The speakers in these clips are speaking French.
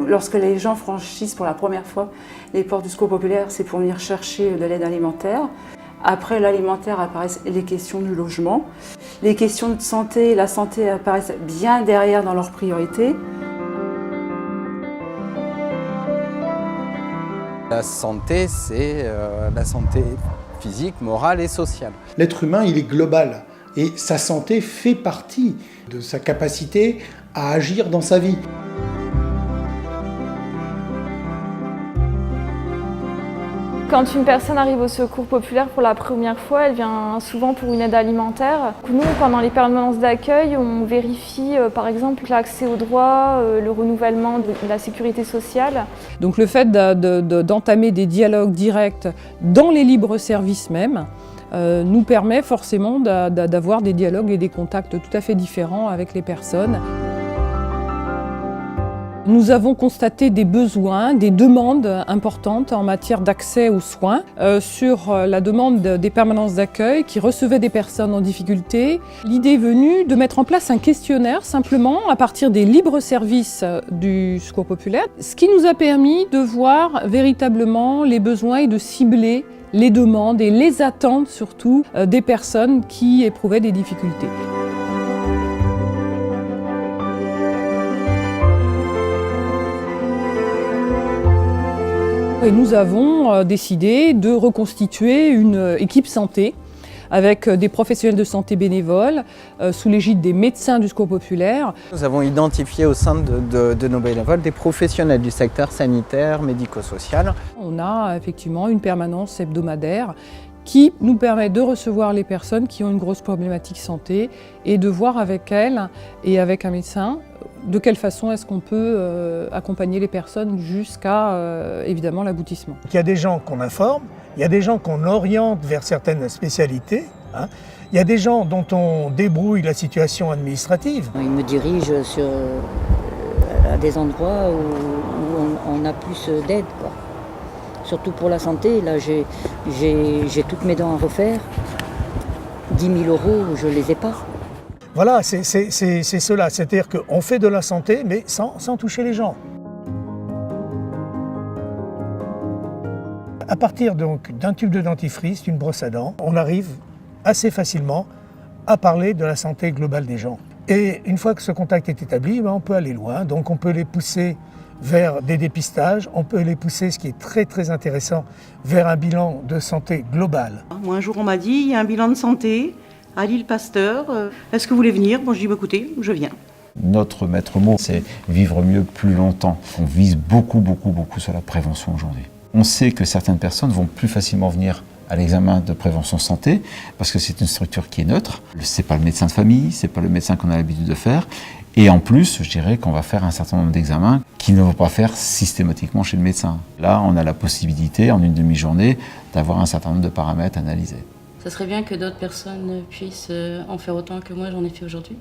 Lorsque les gens franchissent pour la première fois les portes du Secours populaire, c'est pour venir chercher de l'aide alimentaire. Après l'alimentaire apparaissent les questions du logement. Les questions de santé, la santé apparaissent bien derrière dans leurs priorités. La santé, c'est la santé physique, morale et sociale. L'être humain, il est global et sa santé fait partie de sa capacité à agir dans sa vie. Quand une personne arrive au Secours populaire pour la première fois, elle vient souvent pour une aide alimentaire. Nous, pendant les permanences d'accueil, on vérifie par exemple l'accès aux droits, le renouvellement de la sécurité sociale. Donc le fait d'entamer des dialogues directs dans les libres services même nous permet forcément d'avoir des dialogues et des contacts tout à fait différents avec les personnes. Nous avons constaté des besoins, des demandes importantes en matière d'accès aux soins sur la demande des permanences d'accueil qui recevaient des personnes en difficulté. L'idée est venue de mettre en place un questionnaire simplement à partir des libres services du Secours populaire, ce qui nous a permis de voir véritablement les besoins et de cibler les demandes et les attentes surtout des personnes qui éprouvaient des difficultés. Et nous avons décidé de reconstituer une équipe santé avec des professionnels de santé bénévoles sous l'égide des médecins du Secours populaire. Nous avons identifié au sein de nos bénévoles des professionnels du secteur sanitaire, médico-social. On a effectivement une permanence hebdomadaire qui nous permet de recevoir les personnes qui ont une grosse problématique santé et de voir avec elles et avec un médecin de quelle façon est-ce qu'on peut accompagner les personnes jusqu'à évidemment l'aboutissement. Il y a des gens qu'on informe, il y a des gens qu'on oriente vers certaines spécialités, il y a des gens dont on débrouille la situation administrative. Ils me dirigent à des endroits où on a plus d'aide, quoi. Surtout pour la santé, là j'ai toutes mes dents à refaire. 10 000 €, je ne les ai pas. Voilà, c'est cela, c'est-à-dire qu'on fait de la santé, mais sans toucher les gens. À partir donc d'un tube de dentifrice, d'une brosse à dents, on arrive assez facilement à parler de la santé globale des gens. Et une fois que ce contact est établi, on peut aller loin, donc on peut les pousser vers des dépistages, on peut les pousser, ce qui est très très intéressant, vers un bilan de santé global. Moi un jour on m'a dit, il y a un bilan de santé à l'île Pasteur, est-ce que vous voulez venir? Bon, je dis, écoutez, je viens. Notre maître mot, c'est vivre mieux plus longtemps. On vise beaucoup sur la prévention aujourd'hui. On sait que certaines personnes vont plus facilement venir à l'examen de prévention santé parce que c'est une structure qui est neutre. C'est pas le médecin de famille, c'est pas le médecin qu'on a l'habitude de faire. Et en plus, je dirais qu'on va faire un certain nombre d'examens qu'il ne faut pas faire systématiquement chez le médecin. Là, on a la possibilité, en une demi-journée, d'avoir un certain nombre de paramètres analysés. Ça serait bien que d'autres personnes puissent en faire autant que moi j'en ai fait aujourd'hui.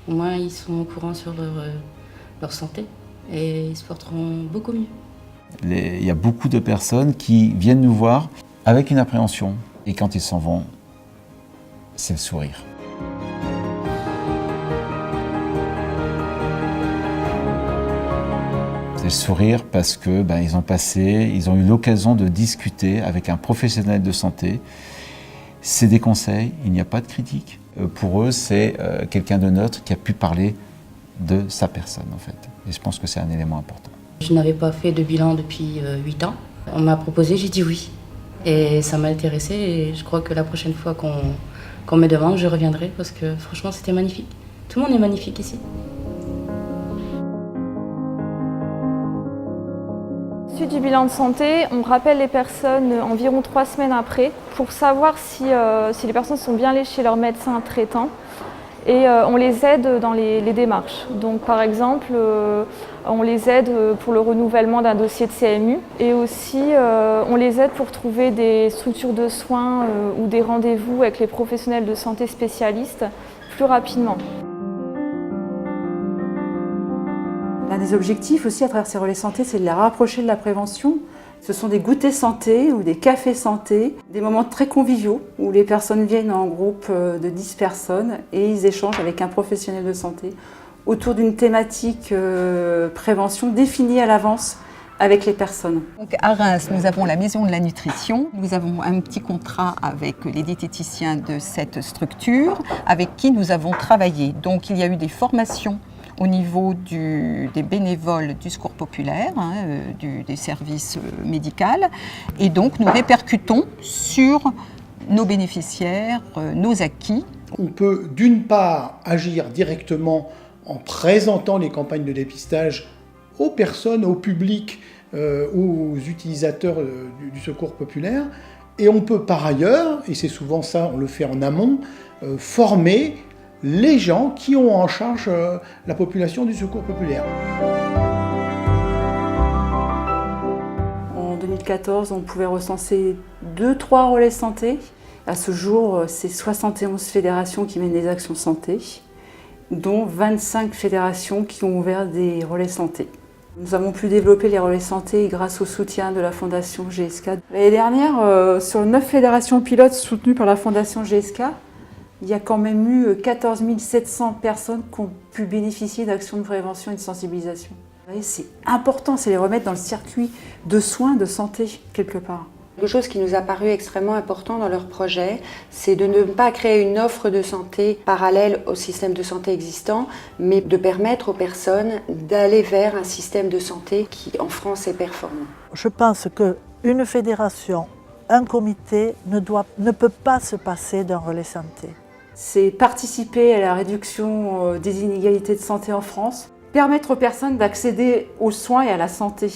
Au moins, ils sont au courant sur leur santé et ils se porteront beaucoup mieux. Il y a beaucoup de personnes qui viennent nous voir avec une appréhension. Et quand ils s'en vont, c'est le sourire. C'est le sourire parce que ils ont eu l'occasion de discuter avec un professionnel de santé. C'est des conseils, il n'y a pas de critique. Pour eux, c'est quelqu'un de neutre qui a pu parler de sa personne, en fait. Et je pense que c'est un élément important. Je n'avais pas fait de bilan depuis 8 ans. On m'a proposé, j'ai dit oui. Et ça m'a intéressée et je crois que la prochaine fois qu'on me demande, je reviendrai parce que franchement, c'était magnifique. Tout le monde est magnifique ici. Suite du bilan de santé, on rappelle les personnes environ 3 semaines après pour savoir si les personnes sont bien allées chez leur médecin traitant et on les aide dans les démarches. Donc par exemple, on les aide pour le renouvellement d'un dossier de CMU et aussi on les aide pour trouver des structures de soins ou des rendez-vous avec les professionnels de santé spécialistes plus rapidement. L'un des objectifs aussi à travers ces relais santé, c'est de les rapprocher de la prévention. Ce sont des goûters santé ou des cafés santé, des moments très conviviaux où les personnes viennent en groupe de 10 personnes et ils échangent avec un professionnel de santé autour d'une thématique prévention définie à l'avance avec les personnes. Donc à Reims, nous avons la Maison de la Nutrition. Nous avons un petit contrat avec les diététiciens de cette structure avec qui nous avons travaillé. Donc il y a eu des formations au niveau des bénévoles du Secours populaire, des services médicaux. Et donc nous répercutons sur nos bénéficiaires, nos acquis. On peut d'une part agir directement en présentant les campagnes de dépistage aux personnes, au public, aux utilisateurs du Secours populaire. Et on peut par ailleurs, et c'est souvent ça, on le fait en amont, former les gens qui ont en charge la population du Secours populaire. En 2014, on pouvait recenser 2-3 relais santé. À ce jour, c'est 71 fédérations qui mènent des actions santé, dont 25 fédérations qui ont ouvert des relais santé. Nous avons pu développer les relais santé grâce au soutien de la Fondation GSK. L'année dernière, sur 9 fédérations pilotes soutenues par la Fondation GSK, il y a quand même eu 14 700 personnes qui ont pu bénéficier d'actions de prévention et de sensibilisation. C'est important, c'est les remettre dans le circuit de soins, de santé, quelque part. Quelque chose qui nous a paru extrêmement important dans leur projet, c'est de ne pas créer une offre de santé parallèle au système de santé existant, mais de permettre aux personnes d'aller vers un système de santé qui, en France, est performant. Je pense qu'une fédération, un comité ne peut pas se passer d'un relais santé. C'est participer à la réduction des inégalités de santé en France, permettre aux personnes d'accéder aux soins et à la santé,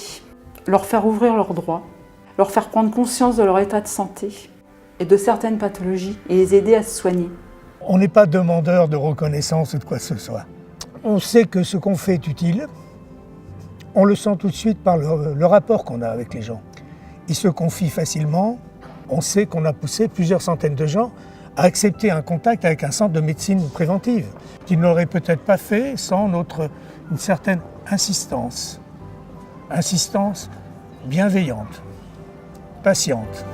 leur faire ouvrir leurs droits, leur faire prendre conscience de leur état de santé et de certaines pathologies et les aider à se soigner. On n'est pas demandeur de reconnaissance ou de quoi que ce soit. On sait que ce qu'on fait est utile. On le sent tout de suite par le rapport qu'on a avec les gens. Ils se confient facilement. On sait qu'on a poussé plusieurs centaines de gens à accepter un contact avec un centre de médecine préventive qu'ils n'auraient peut-être pas fait sans une certaine insistance. Insistance bienveillante, patiente.